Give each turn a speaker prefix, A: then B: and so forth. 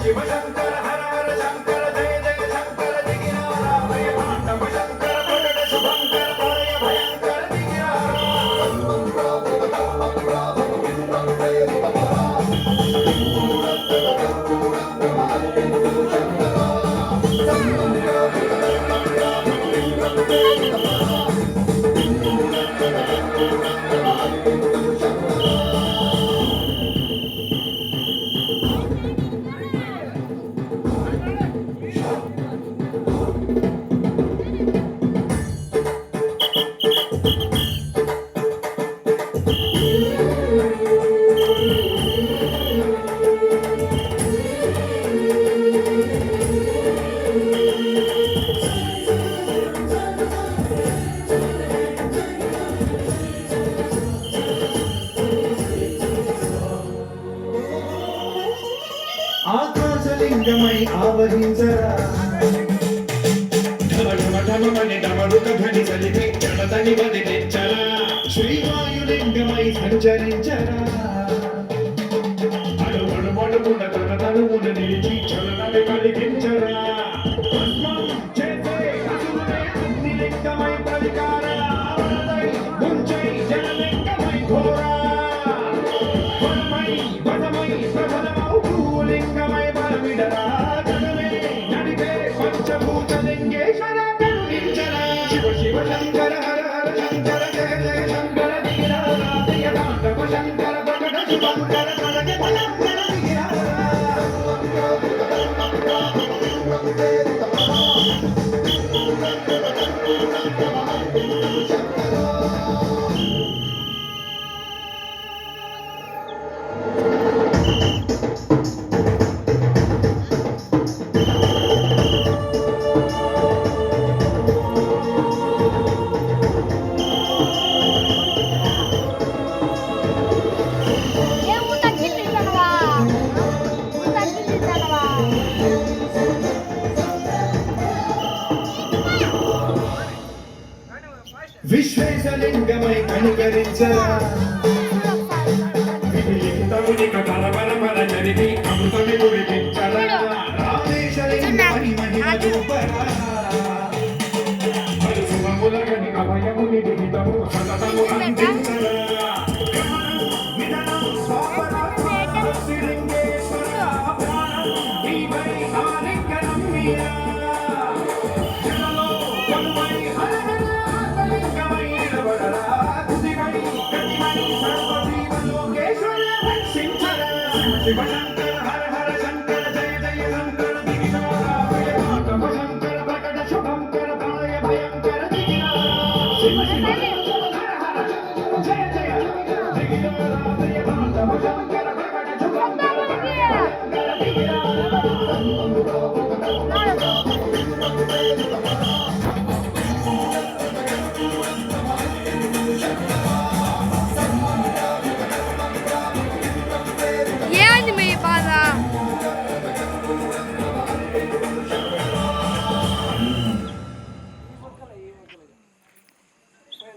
A: శివ శంకర హర హర శంకర జయ జయ శంకర దిగినారా భయ తాండవ శంకర ప్రకట శుభంకర ప్రళయ భయంకర దిగినారా
B: ఆకాశలింగమై ఆవహించరా
C: ఢమరుకధ్వని కలిపి జడతని వదిలించరా
B: శ్రీవాయులింగమై సంచరించరా
C: అడుగుడుమడుగున తన తనువున నిలిచి చలనని కలిగించరా
A: భస్మం చేసే అసురునే అగ్నిలింగమై ప్రవికారా వరదై ముంచై జలలింగమై ఘోరా వరమై వదమై ప్రబలమౌ భూలింగమై బలమిడరా జగమే నడిపే పంచభూతలింగేశ్వర కరుణించరా శివ శివ శంకర హర హర శంకర జయ జయ శంకర దిగినారా జయ తాండవ శంకర ప్రకట శుభంకర ప్రళయ భయంకర దిగినారా
B: విశ్వేశలింగమై కనికరించరా
C: విలింతమునిక బల బల బల జరిగి అమృతమి కురిపించరా
B: రామేశలింగమై మహిమ చూపరా
C: శుభములగని అభయముని విహితము సతతము అందించరా
A: విధనం స్వాపరాత్మ శ్రీలింగేశ్వర ప్రాణం నీవై ఆలింగనం మీరా జనలో కొలువై హరహరాలింగమై నిలబడరా తుదివై గతివై సర్వజీవలోకేశ్వర రక్షించరా శివ శంకర హర హర శంకర